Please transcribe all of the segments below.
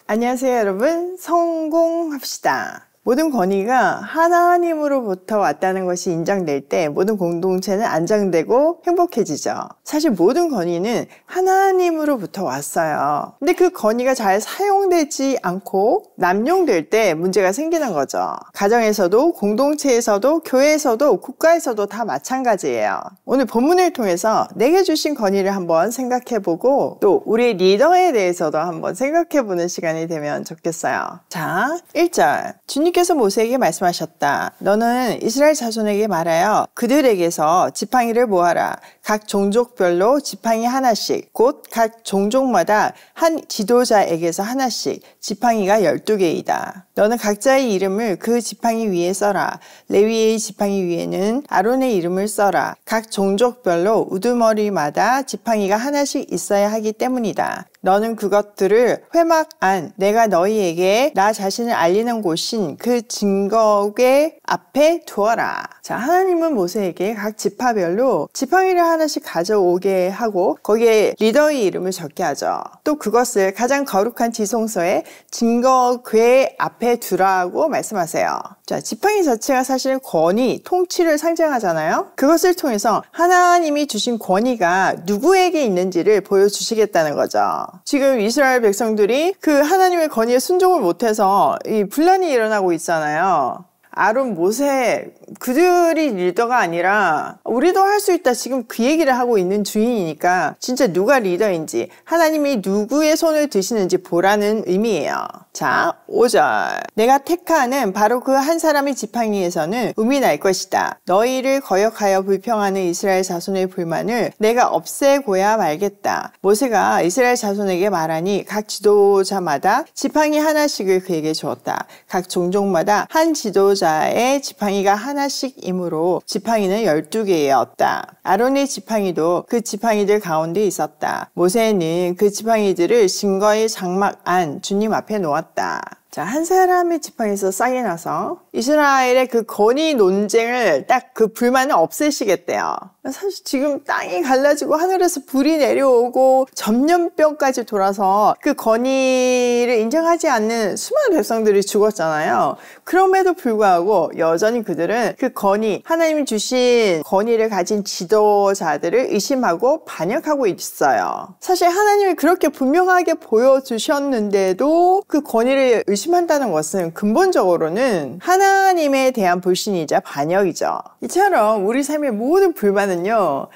안녕하세요 여러분, 성공합시다. 모든 권위가 하나님으로부터 왔다는 것이 인정될 때 모든 공동체는 안정되고 행복해지죠. 사실 모든 권위는 하나님으로부터 왔어요. 근데 그 권위가 잘 사용되지 않고 남용될 때 문제가 생기는 거죠. 가정에서도 공동체에서도 교회에서도 국가에서도 다 마찬가지예요. 오늘 본문을 통해서 내게 주신 권위를 한번 생각해보고 또 우리 리더에 대해서도 한번 생각해보는 시간이 되면 좋겠어요. 자, 1절 주님께서 모세에게 말씀하셨다. 너는 이스라엘 자손에게 말하여 그들에게서 지팡이를 모아라. 각 종족별로 지팡이 하나씩, 곧 각 종족마다 한 지도자에게서 하나씩, 지팡이가 12개이다. 너는 각자의 이름을 그 지팡이 위에 써라. 레위의 지팡이 위에는 아론의 이름을 써라. 각 종족별로 우두머리마다 지팡이가 하나씩 있어야 하기 때문이다. 너는 그것들을 회막 안 내가 너희에게 나 자신을 알리는 곳인 그 증거궤 앞에 두어라. 자, 하나님은 모세에게 각 지파별로 지팡이를 하나씩 가져오게 하고 거기에 리더의 이름을 적게 하죠. 또 그것을 가장 거룩한 지성소에 증거궤 앞에 두라고 말씀하세요. 자, 지팡이 자체가 사실 권위, 통치를 상징하잖아요. 그것을 통해서 하나님이 주신 권위가 누구에게 있는지를 보여주시겠다는 거죠. 지금 이스라엘 백성들이 그 하나님의 권위에 순종을 못해서 이 분란이 일어나고 있잖아요. 아론, 모세, 그들이 리더가 아니라 우리도 할 수 있다. 지금 그 얘기를 하고 있는 중이니까 진짜 누가 리더인지 하나님이 누구의 손을 드시는지 보라는 의미예요. 자, 5절 내가 택하는 바로 그 한 사람의 지팡이에서는 음이 날 것이다. 너희를 거역하여 불평하는 이스라엘 자손의 불만을 내가 없애고야 말겠다. 모세가 이스라엘 자손에게 말하니 각 지도자마다 지팡이 하나씩을 그에게 주었다. 각 종족마다 한 지도자의 지팡이가 하나씩이므로 지팡이는 12개였다. 아론의 지팡이도 그 지팡이들 가운데 있었다. 모세는 그 지팡이들을 증거의 장막 안 주님 앞에 놓았다. 자, 한 사람의 지팡이에서 싹이 나서 이스라엘의 그 권위 논쟁을 딱 그 불만을 없애시겠대요. 사실 지금 땅이 갈라지고 하늘에서 불이 내려오고 전염병까지 돌아서 그 권위를 인정하지 않는 수많은 백성들이 죽었잖아요. 그럼에도 불구하고 여전히 그들은 그 권위, 하나님이 주신 권위를 가진 지도자들을 의심하고 반역하고 있어요. 사실 하나님이 그렇게 분명하게 보여주셨는데도 그 권위를 의심한다는 것은 근본적으로는 하나님에 대한 불신이자 반역이죠. 이처럼 우리 삶의 모든 불만은요,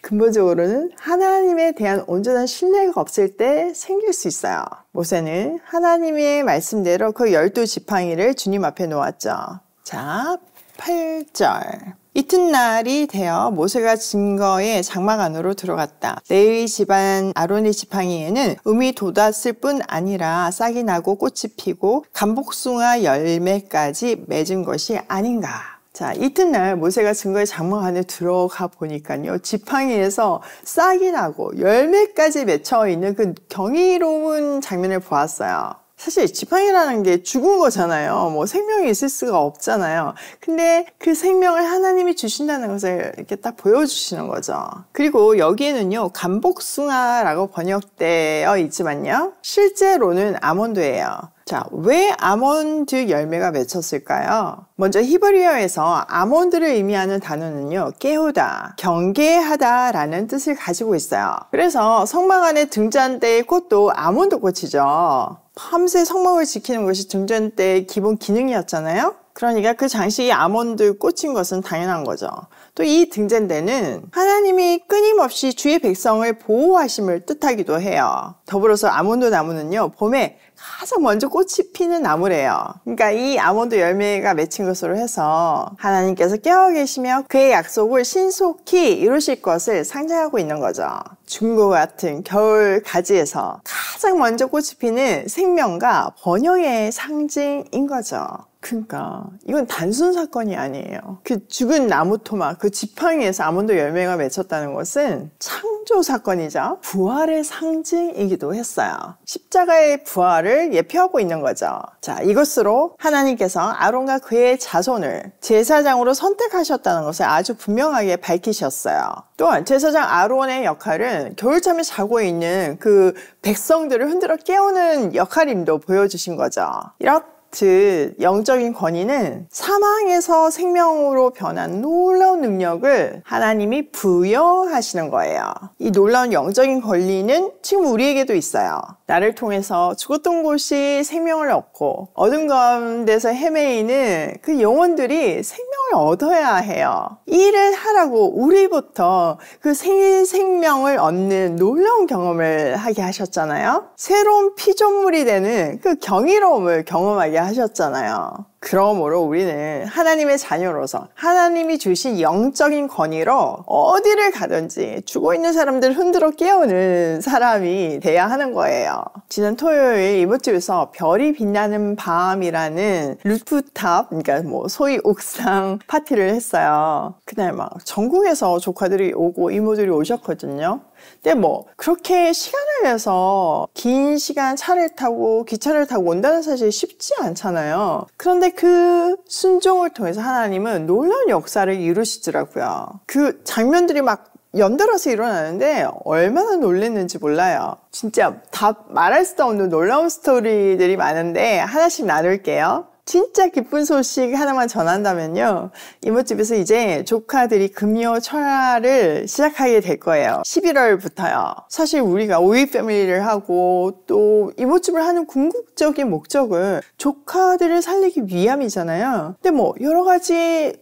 근본적으로는 하나님에 대한 온전한 신뢰가 없을 때 생길 수 있어요. 모세는 하나님의 말씀대로 그 12지팡이를 주님 앞에 놓았죠. 자, 8절 이튿날이 되어 모세가 증거의 장막 안으로 들어갔다. 레위 집안 아론의 지팡이에는 음이 돋았을 뿐 아니라 싹이 나고 꽃이 피고 감복숭아 열매까지 맺은 것이 아닌가. 자, 이튿날 모세가 증거의 장막 안에 들어가 보니까요, 지팡이에서 싹이 나고 열매까지 맺혀 있는 그 경이로운 장면을 보았어요. 사실 지팡이라는 게 죽은 거잖아요. 뭐 생명이 있을 수가 없잖아요. 근데 그 생명을 하나님이 주신다는 것을 이렇게 딱 보여주시는 거죠. 그리고 여기에는요, 감복숭아라고 번역되어 있지만요, 실제로는 아몬드예요. 자, 왜 아몬드 열매가 맺혔을까요? 먼저 히브리어에서 아몬드를 의미하는 단어는요, 깨우다, 경계하다라는 뜻을 가지고 있어요. 그래서 성막 안에 등잔대의 꽃도 아몬드 꽃이죠. 밤새 성막을 지키는 것이 등잔대의 기본 기능이었잖아요. 그러니까 그 장식이 아몬드 꽃인 것은 당연한 거죠. 또 이 등잔대는 하나님이 끊임없이 주의 백성을 보호하심을 뜻하기도 해요. 더불어서 아몬드 나무는요, 봄에 가장 먼저 꽃이 피는 나무래요. 그러니까 이 아몬드 열매가 맺힌 것으로 해서 하나님께서 깨어 계시며 그의 약속을 신속히 이루실 것을 상징하고 있는 거죠. 죽은 것 같은 겨울 가지에서 가장 먼저 꽃이 피는 생명과 번영의 상징인 거죠. 그 그러니까 이건 단순 사건이 아니에요. 그 죽은 나무 토막, 그 지팡이에서 아몬드 열매가 맺혔다는 것은 창조 사건이자 부활의 상징이기도 했어요. 십자가의 부활을 예표하고 있는 거죠. 자, 이것으로 하나님께서 아론과 그의 자손을 제사장으로 선택하셨다는 것을 아주 분명하게 밝히셨어요. 또한 제사장 아론의 역할은 겨울잠에 자고 있는 그 백성들을 흔들어 깨우는 역할임도 보여주신 거죠. 이렇듯 영적인 권위는 사망에서 생명으로 변한 놀라운 능력을 하나님이 부여하시는 거예요. 이 놀라운 영적인 권리는 지금 우리에게도 있어요. 나를 통해서 죽었던 곳이 생명을 얻고 어둠 가운데서 헤매이는 그 영혼들이 생명을 얻어야 해요. 이 일을 하라고 우리부터 그 생명을 얻는 놀라운 경험을 하게 하셨잖아요. 새로운 피조물이 되는 그 경이로움을 경험하게 하셨잖아요. 그러므로 우리는 하나님의 자녀로서 하나님이 주신 영적인 권위로 어디를 가든지 죽어있는 사람들을 흔들어 깨우는 사람이 돼야 하는 거예요. 지난 토요일 이모집에서 별이 빛나는 밤이라는 루프탑, 그러니까 뭐 소위 옥상 파티를 했어요. 그날 막 전국에서 조카들이 오고 이모들이 오셨거든요. 근데 뭐 그렇게 시간을 내서 긴 시간 차를 타고 기차를 타고 온다는 사실이 쉽지 않잖아요. 그런데 그 순종을 통해서 하나님은 놀라운 역사를 이루시더라고요. 그 장면들이 막 연달아서 일어나는데 얼마나 놀랐는지 몰라요. 진짜 다 말할 수도 없는 놀라운 스토리들이 많은데 하나씩 나눌게요. 진짜 기쁜 소식 하나만 전한다면요. 이모집에서 이제 조카들이 금요 철야를 시작하게 될 거예요. 11월부터요. 사실 우리가 오이 패밀리를 하고 또 이모집을 하는 궁극적인 목적은 조카들을 살리기 위함이잖아요. 근데 뭐 여러 가지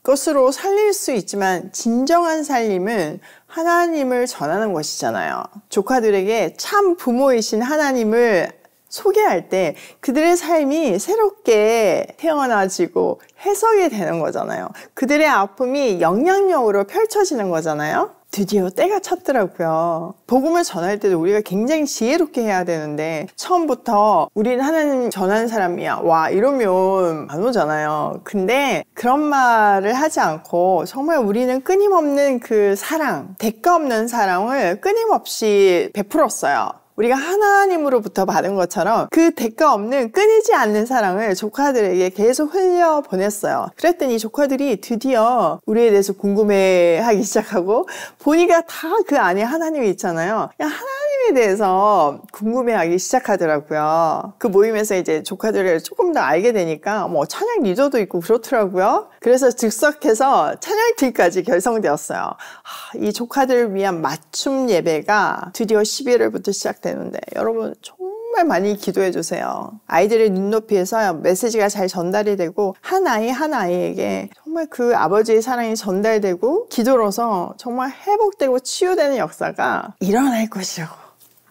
것으로 살릴 수 있지만 진정한 살림은 하나님을 전하는 것이잖아요. 조카들에게 참 부모이신 하나님을 소개할 때 그들의 삶이 새롭게 태어나지고 해석이 되는 거잖아요. 그들의 아픔이 영향력으로 펼쳐지는 거잖아요. 드디어 때가 찼더라고요. 복음을 전할 때도 우리가 굉장히 지혜롭게 해야 되는데 처음부터 우리는 하나님 전하는 사람이야 와 이러면 안 오잖아요. 근데 그런 말을 하지 않고 정말 우리는 끊임없는 그 사랑, 대가 없는 사랑을 끊임없이 베풀었어요. 우리가 하나님으로부터 받은 것처럼 그 대가 없는 끊이지 않는 사랑을 조카들에게 계속 흘려보냈어요. 그랬더니 조카들이 드디어 우리에 대해서 궁금해하기 시작하고 보니까 다 그 안에 하나님이 있잖아요. 하나님에 대해서 궁금해하기 시작하더라고요. 그 모임에서 이제 조카들을 조금 더 알게 되니까 뭐 찬양 리더도 있고 그렇더라고요. 그래서 즉석해서 찬양팀까지 결성되었어요. 이 조카들을 위한 맞춤 예배가 드디어 11월부터 시작되는데 여러분 정말 많이 기도해 주세요. 아이들의 눈높이에서 메시지가 잘 전달이 되고 한 아이 한 아이에게 정말 그 아버지의 사랑이 전달되고 기도로서 정말 회복되고 치유되는 역사가 일어날 것이라고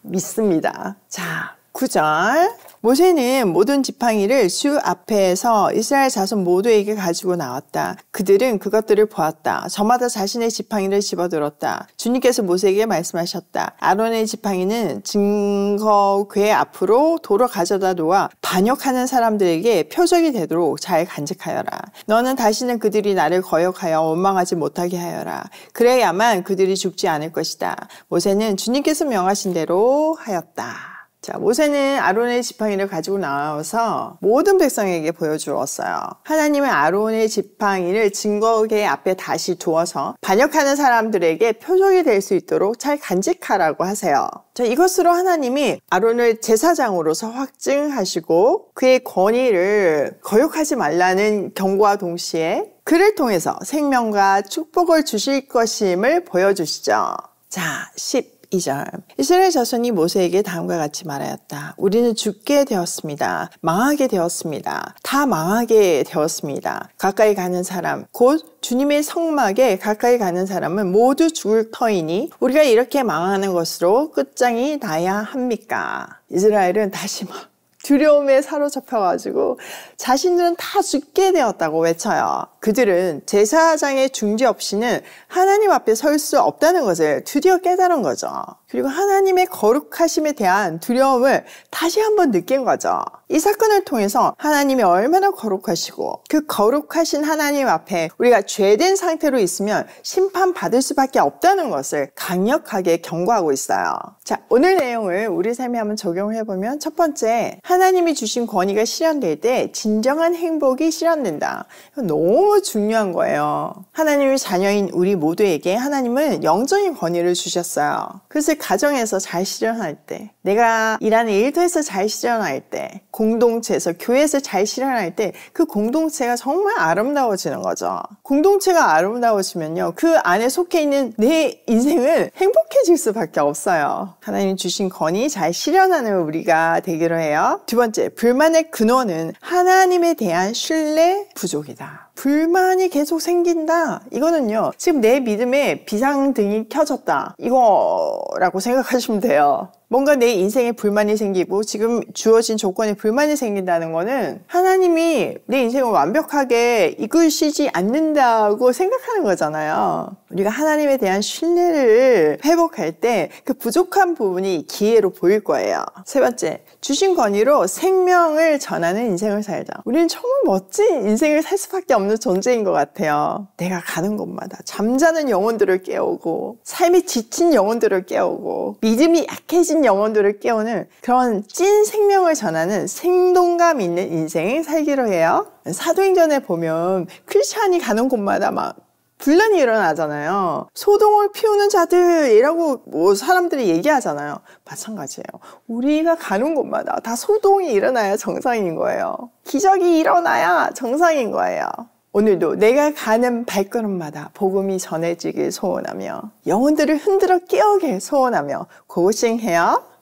믿습니다. 자, 9절. 모세는 모든 지팡이를 주 앞에서 이스라엘 자손 모두에게 가지고 나왔다. 그들은 그것들을 보았다. 저마다 자신의 지팡이를 집어들었다. 주님께서 모세에게 말씀하셨다. 아론의 지팡이는 증거궤 앞으로 도로 가져다 놓아 반역하는 사람들에게 표적이 되도록 잘 간직하여라. 너는 다시는 그들이 나를 거역하여 원망하지 못하게 하여라. 그래야만 그들이 죽지 않을 것이다. 모세는 주님께서 명하신 대로 하였다. 자, 모세는 아론의 지팡이를 가지고 나와서 모든 백성에게 보여주었어요. 하나님은 아론의 지팡이를 증거궤 앞에 다시 두어서 반역하는 사람들에게 표적이 될 수 있도록 잘 간직하라고 하세요. 자, 이것으로 하나님이 아론을 제사장으로서 확증하시고 그의 권위를 거역하지 말라는 경고와 동시에 그를 통해서 생명과 축복을 주실 것임을 보여주시죠. 자, 12절. 이스라엘 자손이 모세에게 다음과 같이 말하였다. 우리는 죽게 되었습니다. 망하게 되었습니다. 다 망하게 되었습니다. 가까이 가는 사람, 곧 주님의 성막에 가까이 가는 사람은 모두 죽을 터이니 우리가 이렇게 망하는 것으로 끝장이 나야 합니까? 이스라엘은 다시 막 두려움에 사로잡혀가지고 자신들은 다 죽게 되었다고 외쳐요. 그들은 제사장의 중재 없이는 하나님 앞에 설 수 없다는 것을 드디어 깨달은 거죠. 그리고 하나님의 거룩하심에 대한 두려움을 다시 한번 느낀 거죠. 이 사건을 통해서 하나님이 얼마나 거룩하시고 그 거룩하신 하나님 앞에 우리가 죄된 상태로 있으면 심판받을 수밖에 없다는 것을 강력하게 경고하고 있어요. 자, 오늘 내용을 우리 삶에 한번 적용해보면 첫 번째, 하나님이 주신 권위가 실현될 때 진정한 행복이 실현된다. 이건 너무 중요한 거예요. 하나님의 자녀인 우리 모두에게 하나님은 영적인 권위를 주셨어요. 그것을 가정에서 잘 실현할 때, 내가 일하는 일터에서 잘 실현할 때, 공동체에서 교회에서 잘 실현할 때 그 공동체가 정말 아름다워지는 거죠. 공동체가 아름다워지면요, 그 안에 속해 있는 내 인생은 행복해질 수밖에 없어요. 하나님 주신 권위 잘 실현하는 우리가 되기로 해요. 두 번째, 불만의 근원은 하나님에 대한 신뢰 부족이다. 불만이 계속 생긴다. 이거는요, 지금 내 믿음에 비상등이 켜졌다. 이거라고 생각하시면 돼요. 뭔가 내 인생에 불만이 생기고 지금 주어진 조건에 불만이 생긴다는 거는 하나님이 내 인생을 완벽하게 이끄시지 않는다고 생각하는 거잖아요. 우리가 하나님에 대한 신뢰를 회복할 때 그 부족한 부분이 기회로 보일 거예요. 세 번째, 주신 권위로 생명을 전하는 인생을 살자. 우리는 정말 멋진 인생을 살 수밖에 없는 존재인 것 같아요. 내가 가는 곳마다 잠자는 영혼들을 깨우고 삶에 지친 영혼들을 깨우고 믿음이 약해진 영혼들을 깨우는 그런 찐 생명을 전하는 생동감 있는 인생을 살기로 해요. 사도행전에 보면 크리스찬이 가는 곳마다 막 분란이 일어나잖아요. 소동을 피우는 자들이라고 사람들이 얘기하잖아요. 마찬가지예요. 우리가 가는 곳마다 다 소동이 일어나야 정상인 거예요. 기적이 일어나야 정상인 거예요. 오늘도 내가 가는 발걸음마다 복음이 전해지길 소원하며 영혼들을 흔들어 깨우길 소원하며 고고싱해요.